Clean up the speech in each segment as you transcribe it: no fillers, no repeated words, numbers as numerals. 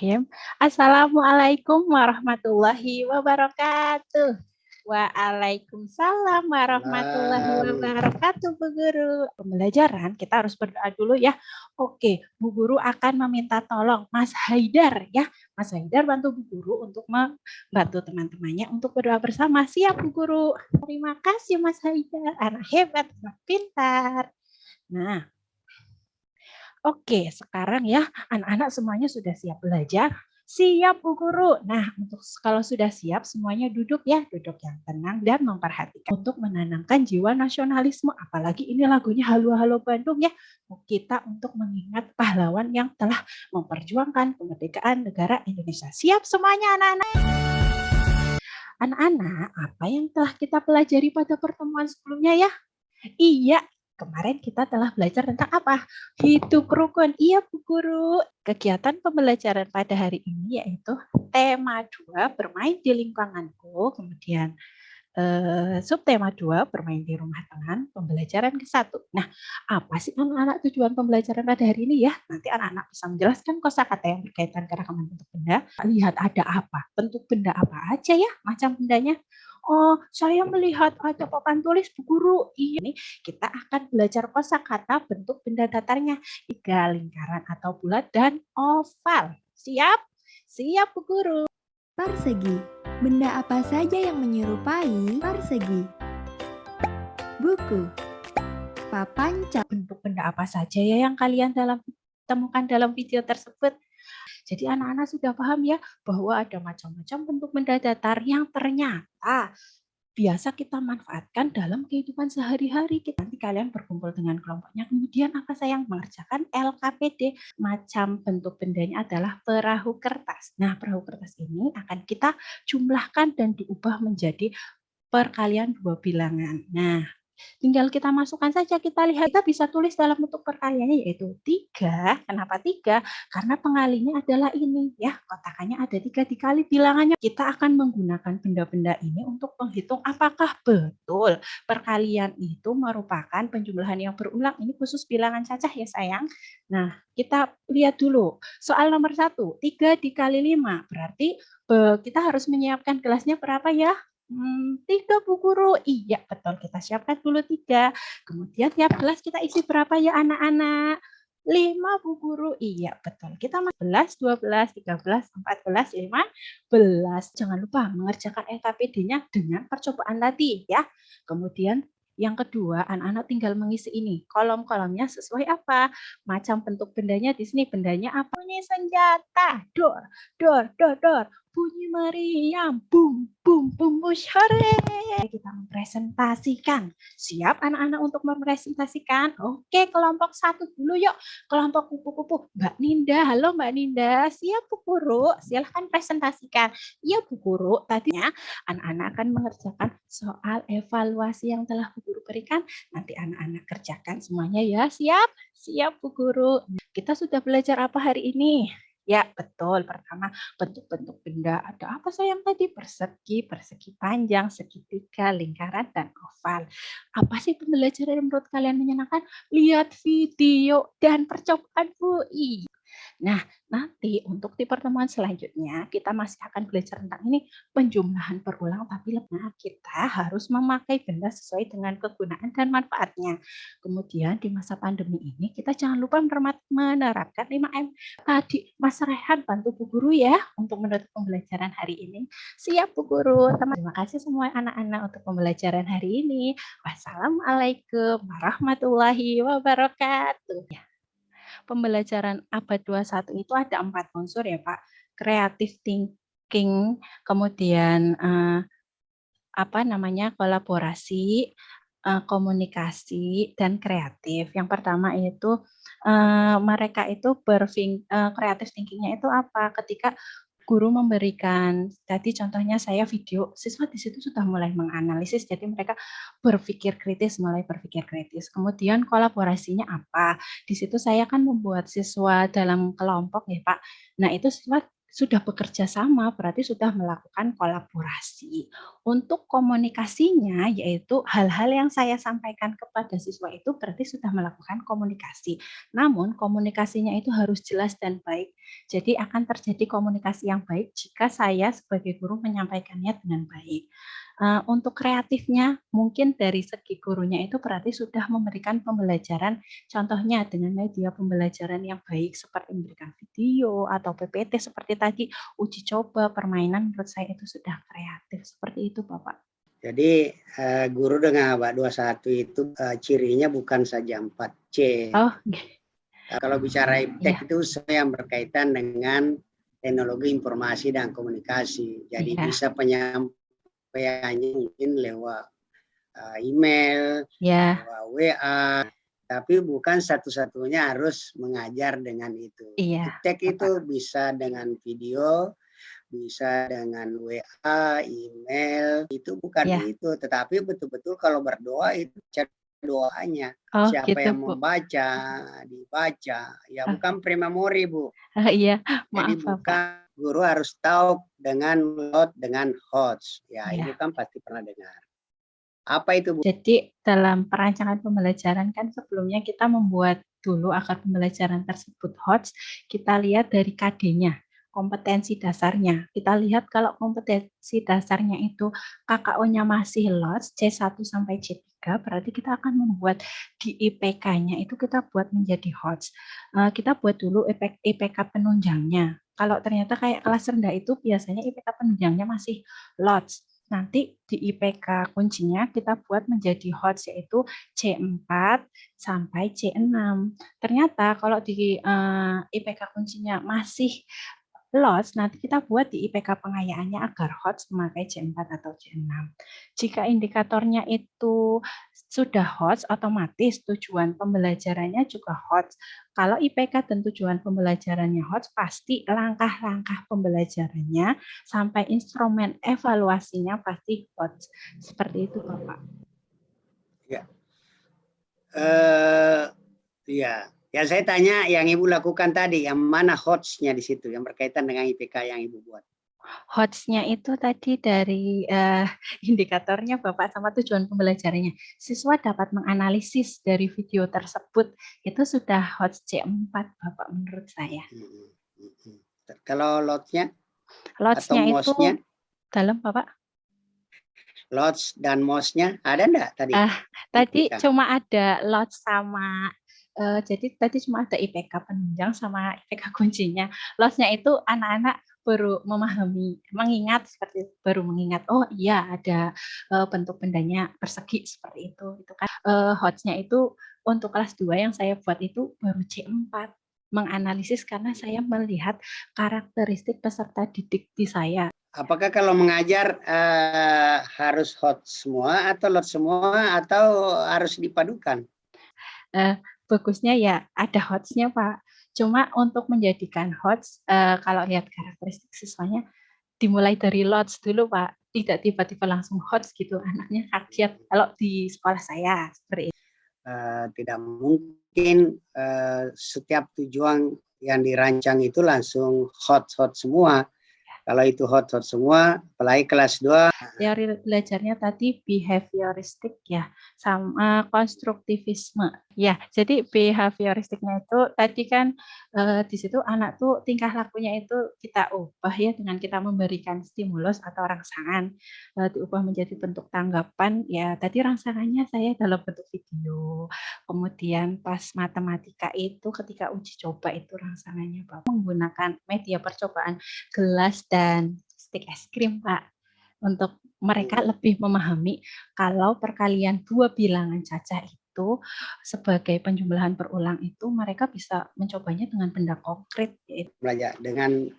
Bismillahirrahmanirrahim. Assalamualaikum warahmatullahi wabarakatuh. Waalaikumsalam warahmatullahi Salam. wabarakatuh, Bu Guru. Pembelajaran kita harus berdoa dulu ya. Oke, Bu Guru akan meminta tolong Mas Haidar ya. Mas Haidar bantu Bu Guru untuk membantu teman-temannya untuk berdoa bersama. Siap, Bu Guru. Terima kasih Mas Haidar. Anak hebat, anak pintar. Nah, oke, sekarang ya anak-anak semuanya sudah siap belajar? Siap Bu Guru. Nah, untuk kalau sudah siap semuanya duduk ya, duduk yang tenang dan memperhatikan untuk menanamkan jiwa nasionalisme. Apalagi ini lagunya Halo Halo Bandung ya. Kita untuk mengingat pahlawan yang telah memperjuangkan kemerdekaan negara Indonesia. Siap semuanya anak-anak? Anak-anak, apa yang telah kita pelajari pada pertemuan sebelumnya ya? Iya, kemarin kita telah belajar tentang apa? Hidup rukun. Iya, Bu Guru. Kegiatan pembelajaran pada hari ini yaitu tema 2, bermain di lingkunganku, kemudian subtema 2, bermain di rumah teman, pembelajaran ke-1. Nah, apa sih anak-anak tujuan pembelajaran pada hari ini ya? Nanti anak-anak bisa menjelaskan kosakata yang berkaitan keragaman bentuk benda. Lihat ada apa? Bentuk benda apa aja ya? Macam bendanya. Oh, saya melihat ada papan tulis Bu Guru. Ini kita akan belajar kosakata bentuk benda datarnya. 3 lingkaran atau bulat dan oval. Siap? Siap Bu Guru. Persegi. Benda apa saja yang menyerupai persegi? Buku. Papan cat. Bentuk benda apa saja ya yang kalian temukan dalam video tersebut? Jadi anak-anak sudah paham ya bahwa ada macam-macam bentuk benda datar yang ternyata biasa kita manfaatkan dalam kehidupan sehari-hari. Nanti kalian berkumpul dengan kelompoknya, kemudian apa sayang mengerjakan LKPD. Macam bentuk bendanya adalah perahu kertas. Nah, perahu kertas ini akan kita jumlahkan dan diubah menjadi perkalian 2 bilangan. Nah, tinggal kita masukkan saja, kita lihat, kita bisa tulis dalam bentuk perkaliannya yaitu 3. Kenapa 3? Karena pengalinya adalah ini ya, kotakannya ada 3 dikali bilangannya. Kita akan menggunakan benda-benda ini untuk menghitung apakah betul perkalian itu merupakan penjumlahan yang berulang. Ini khusus bilangan cacah ya sayang. Nah, kita lihat dulu. Soal nomor 1, 3 dikali 5. Berarti kita harus menyiapkan gelasnya berapa ya? 3 Bu Guru. Iya, betul. Kita siapkan dulu 3. Kemudian tiap gelas kita isi berapa ya anak-anak? 5 Bu Guru. Iya, betul. Kita 11, 12, 13, 14, 15. Jangan lupa mengerjakan LKPD-nya dengan percobaan tadi ya. Kemudian yang kedua, anak-anak tinggal mengisi ini. Kolom-kolomnya sesuai apa? Macam bentuk bendanya di sini. Bendanya apa? Bunyi senjata. Dor, dor, dor, dor. Bunyi meriam, bum, bum, bum, hore. Kita mempresentasikan. Siap anak-anak untuk mempresentasikan? Oke, kelompok 1 dulu yuk. Kelompok kupu-kupu. Mbak Ninda, halo Mbak Ninda. Siap Bu Guru, silahkan presentasikan. Iya Bu Guru, tadinya anak-anak akan mengerjakan soal evaluasi yang telah Bu Guru berikan. Nanti anak-anak kerjakan semuanya ya. Siap? Siap Bu Guru. Kita sudah belajar apa hari ini? Ya, betul. Pertama, bentuk-bentuk benda. Ada apa sayang tadi? Persegi, persegi panjang, segitiga, lingkaran, dan oval. Apa sih pembelajaran yang menurut kalian menyenangkan? Lihat video dan percobaan Bu. Nah, nanti untuk di pertemuan selanjutnya kita masih akan belajar tentang ini penjumlahan berulang tapi kita harus memakai benda sesuai dengan kegunaan dan manfaatnya. Kemudian di masa pandemi ini kita jangan lupa menerapkan 5M. Tadi Mas Rehan bantu Bu Guru ya untuk menutup pembelajaran hari ini. Siap Bu Guru. Terima kasih semua anak-anak untuk pembelajaran hari ini. Wassalamualaikum warahmatullahi wabarakatuh. Pembelajaran abad 21 itu ada 4 unsur ya Pak. Creative thinking, kemudian kolaborasi, komunikasi, dan kreatif. Yang pertama itu mereka itu creative thinking-nya itu apa? Ketika guru memberikan, tadi contohnya saya video, siswa di situ sudah mulai menganalisis, jadi mereka mulai berpikir kritis. Kemudian kolaborasinya apa? Di situ saya kan membuat siswa dalam kelompok ya Pak. Nah itu siswa sudah bekerja sama, berarti sudah melakukan kolaborasi. Untuk komunikasinya, yaitu hal-hal yang saya sampaikan kepada siswa itu berarti sudah melakukan komunikasi. Namun komunikasinya itu harus jelas dan baik. Jadi akan terjadi komunikasi yang baik jika saya sebagai guru menyampaikannya dengan baik. Untuk kreatifnya, mungkin dari segi gurunya itu berarti sudah memberikan pembelajaran, contohnya dengan media pembelajaran yang baik seperti memberikan video atau PPT seperti tadi, uji coba, permainan menurut saya itu sudah kreatif. Seperti itu, Bapak. Jadi guru dengan ABA 21 itu cirinya bukan saja 4C. Oh, Kalau bicara Iya. iptek itu semua yang berkaitan dengan teknologi informasi dan komunikasi. Jadi Iya. bisa penyampaiannya mungkin lewat email, Ya, lewat WA, tapi bukan satu-satunya harus mengajar dengan itu. iya, Iptek itu Bapak. bisa dengan video, bisa dengan WA, email, itu bukan Ya. itu. Tetapi betul-betul kalau berdoa itu cari doanya. Oh, Siapa gitu, yang Bu. membaca, dibaca. Ya Oke. bukan prememori, Bu. Iya, Jadi maaf, Bapak. bukan guru harus tahu dengan lot, dengan hots. Ya, Iya. Ibu kan pasti pernah dengar. Apa itu, Bu? Jadi dalam perancangan pembelajaran kan sebelumnya kita membuat dulu agar pembelajaran tersebut HOTS, kita lihat dari KD-nya, kompetensi dasarnya. Kita lihat kalau kompetensi dasarnya itu KKO-nya masih LOTS, C1 sampai C3, berarti kita akan membuat di IPK-nya itu kita buat menjadi HOTS. Kita buat dulu IPK penunjangnya. Kalau ternyata kayak kelas rendah itu biasanya IPK penunjangnya masih LOTS. Nanti di IPK kuncinya kita buat menjadi HOTS yaitu C4 sampai C6. Ternyata kalau di IPK kuncinya masih LOTS, nanti kita buat di IPK pengayaannya agar HOTS memakai C4 atau C6. Jika indikatornya itu sudah HOTS, otomatis tujuan pembelajarannya juga HOTS. Kalau IPK dan tujuan pembelajarannya HOTS, pasti langkah-langkah pembelajarannya sampai instrumen evaluasinya pasti HOTS. Seperti itu, Bapak. Ya. Ya, saya tanya yang Ibu lakukan tadi, yang mana hotsnya di situ, yang berkaitan dengan IPK yang Ibu buat? HOTS-nya itu tadi dari indikatornya Bapak sama tujuan pembelajarannya. Siswa dapat menganalisis dari video tersebut. Itu sudah HOTS C4 Bapak menurut saya. Kalau lotnya? Lots-nya atau itu MOS-nya? dalam Bapak? Lots dan MOS-nya ada enggak tadi? Tadi IPK. cuma ada lots sama jadi tadi cuma ada IPK penunjang sama IPK kuncinya. Lots-nya itu anak-anak baru memahami, mengingat seperti baru mengingat, oh iya ada bentuk bendanya persegi seperti itu. Itu kan HOTS-nya itu untuk kelas 2 yang saya buat itu baru C4. Menganalisis karena saya melihat karakteristik peserta didik di saya. Apakah kalau mengajar harus hot semua atau lot semua atau harus dipadukan? Bagusnya ya ada HOTS-nya, Pak. Cuma untuk menjadikan HOTS, kalau lihat karakteristik siswanya, dimulai dari LOTS dulu, Pak. Tidak tiba-tiba langsung HOTS gitu, anaknya kaget kalau di sekolah saya, seperti itu. Tidak mungkin setiap tujuan yang dirancang itu langsung hot semua. Kalau itu hot semua, apalagi kelas 2. Teori belajarnya tadi behavioristik ya, sama konstruktivisme. Ya, jadi behavioristiknya itu tadi kan di situ anak tuh tingkah lakunya itu kita ubah ya dengan kita memberikan stimulus atau rangsangan, diubah menjadi bentuk tanggapan. Ya, tadi rangsangannya saya dalam bentuk video. Kemudian pas matematika itu ketika uji coba itu rangsangannya Bapak menggunakan media percobaan gelas dan stik es krim, Pak. Untuk mereka lebih memahami kalau perkalian dua bilangan cacah itu sebagai penjumlahan berulang itu mereka bisa mencobanya dengan benda konkret yaitu belajar dengan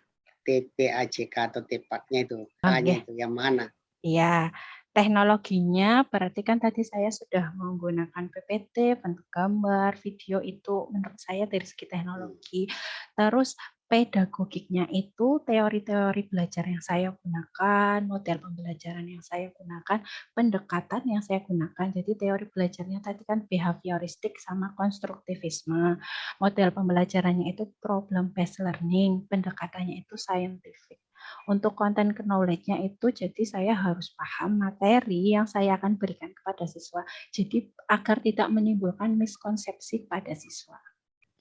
TPACK atau TPAK-nya itu. okay. Itu yang mana? Iya, teknologinya berarti kan tadi saya sudah menggunakan PPT, bentuk gambar, video itu menurut saya dari segi teknologi. Terus pedagogiknya itu teori-teori belajar yang saya gunakan, model pembelajaran yang saya gunakan, pendekatan yang saya gunakan. Jadi teori belajarnya tadi kan behavioristik sama konstruktivisme. Model pembelajarannya itu problem based learning, pendekatannya itu scientific. Untuk konten knowledge-nya itu jadi saya harus paham materi yang saya akan berikan kepada siswa. Jadi agar tidak menimbulkan miskonsepsi pada siswa.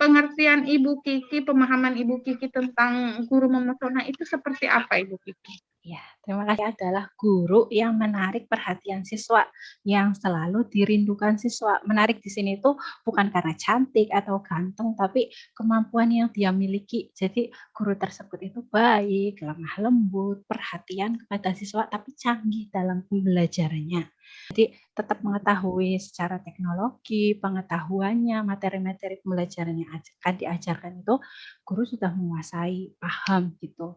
Pengertian Ibu Kiki, pemahaman Ibu Kiki tentang guru memesona itu seperti apa, Ibu Kiki? Ya, terima kasih adalah guru yang menarik perhatian siswa, yang selalu dirindukan siswa. Menarik di sini itu bukan karena cantik atau ganteng, tapi kemampuan yang dia miliki. Jadi guru tersebut itu baik, lemah lembut, perhatian kepada siswa, tapi canggih dalam pembelajarannya. Jadi tetap mengetahui secara teknologi, pengetahuannya, materi-materi pembelajaran yang akan diajarkan itu guru sudah menguasai, paham gitu.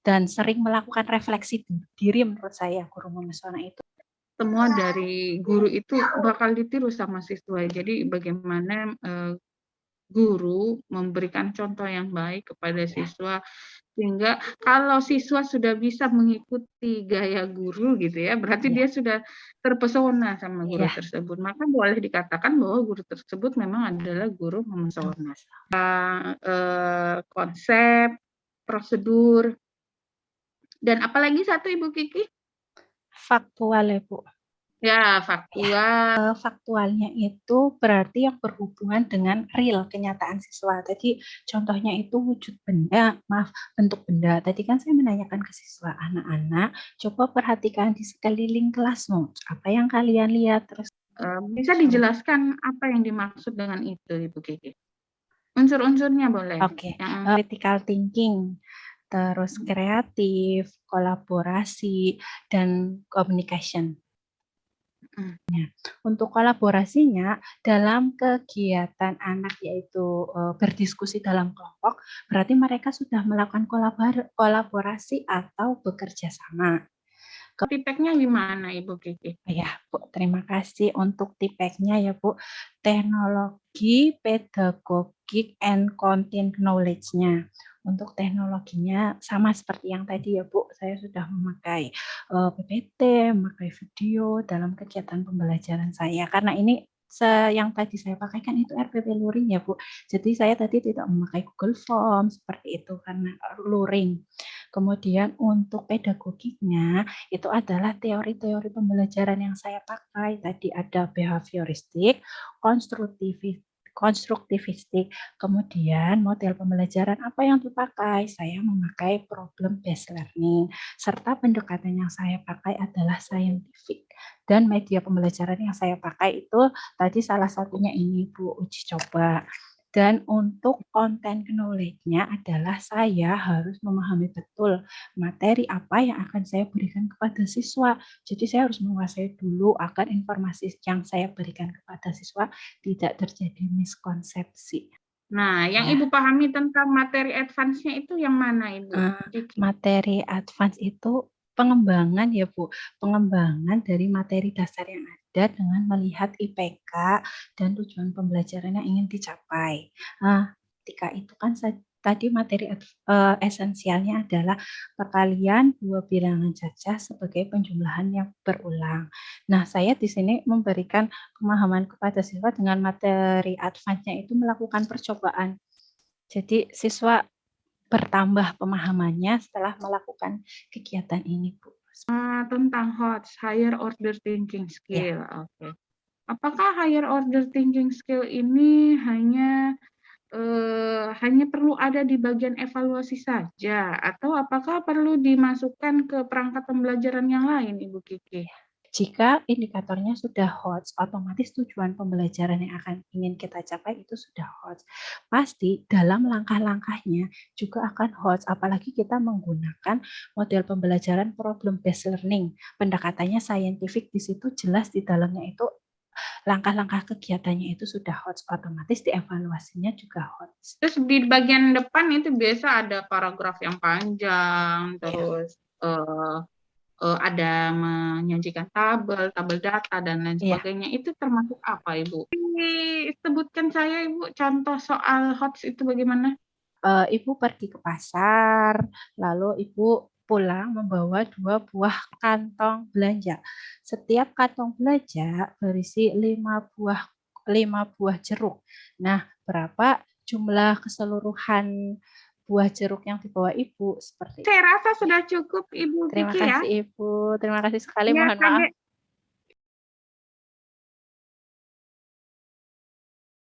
Dan sering melakukan refleksi diri menurut saya guru memesona itu. Semua dari guru itu bakal ditiru sama siswa. Jadi bagaimana guru memberikan contoh yang baik kepada siswa, sehingga kalau siswa sudah bisa mengikuti gaya guru gitu ya, berarti dia sudah terpesona sama guru tersebut. Maka boleh dikatakan bahwa guru tersebut memang adalah guru memesona. Konsep, prosedur, dan apalagi satu Ibu Kiki? Faktual ya Bu. Ya, faktual. Faktualnya itu berarti yang berhubungan dengan real kenyataan siswa. Tadi contohnya itu bentuk benda. Tadi kan saya menanyakan ke siswa, anak-anak, coba perhatikan di sekeliling kelasmu. Apa yang kalian lihat? Terus bisa dijelaskan apa yang dimaksud dengan itu, Ibu Kiki? Unsur-unsurnya boleh. Oke, critical thinking, terus kreatif, kolaborasi, dan communication. Untuk kolaborasinya dalam kegiatan anak yaitu berdiskusi dalam kelompok, berarti mereka sudah melakukan kolaborasi atau bekerja sama. Tipeknya gimana Ibu Kiki? Ya Bu, terima kasih untuk tipeknya ya Bu. Teknologi, pedagogik, and content knowledge-nya. Untuk teknologinya sama seperti yang tadi ya Bu, saya sudah memakai PPT, memakai video dalam kegiatan pembelajaran saya. Karena ini yang tadi saya pakai kan itu RPP Luring ya Bu. Jadi saya tadi tidak memakai Google Form seperti itu karena Luring. Kemudian untuk pedagogiknya itu adalah teori-teori pembelajaran yang saya pakai. Tadi ada behavioristik, konstruktivistik, kemudian model pembelajaran apa yang dipakai? Saya memakai problem based learning, serta pendekatan yang saya pakai adalah scientific. Dan media pembelajaran yang saya pakai itu tadi salah satunya ini Bu, uji coba. Dan untuk konten knowledge-nya adalah saya harus memahami betul materi apa yang akan saya berikan kepada siswa. Jadi saya harus menguasai dulu agar informasi yang saya berikan kepada siswa tidak terjadi miskonsepsi. Nah, yang Ibu pahami tentang materi advance-nya itu yang mana Ibu? Materi advance itu pengembangan ya Bu, pengembangan dari materi dasar yang ada dengan melihat IPK dan tujuan pembelajaran yang ingin dicapai. Ketika itu kan tadi materi esensialnya adalah perkalian dua bilangan cacah sebagai penjumlahan yang berulang. Nah, saya di sini memberikan pemahaman kepada siswa dengan materi advance-nya itu melakukan percobaan. Jadi siswa bertambah pemahamannya setelah melakukan kegiatan ini, Bu. Tentang HOTS, Higher Order Thinking Skill. Oke. Apakah Higher Order Thinking Skill ini hanya perlu ada di bagian evaluasi saja, atau apakah perlu dimasukkan ke perangkat pembelajaran yang lain, Ibu Kiki? Jika indikatornya sudah HOTS, otomatis tujuan pembelajaran yang ingin kita capai itu sudah HOTS. Pasti dalam langkah-langkahnya juga akan HOTS, apalagi kita menggunakan model pembelajaran problem based learning. Pendekatannya scientific, di situ jelas di dalamnya itu langkah-langkah kegiatannya itu sudah HOTS, otomatis dievaluasinya juga HOTS. Terus di bagian depan itu biasa ada paragraf yang panjang, terus ada menyajikan tabel data dan lain sebagainya. Itu termasuk apa Ibu? Disebutkan saya Ibu contoh soal HOTS itu bagaimana? Ibu pergi ke pasar, lalu Ibu pulang membawa 2 buah kantong belanja. Setiap kantong belanja berisi 5 buah jeruk. Nah, berapa jumlah keseluruhan buah jeruk yang dibawa Ibu? Seperti itu. Saya rasa sudah cukup Ibu Terima Vicky ya. kasih Ibu, terima kasih sekali. Ya, Mohon maaf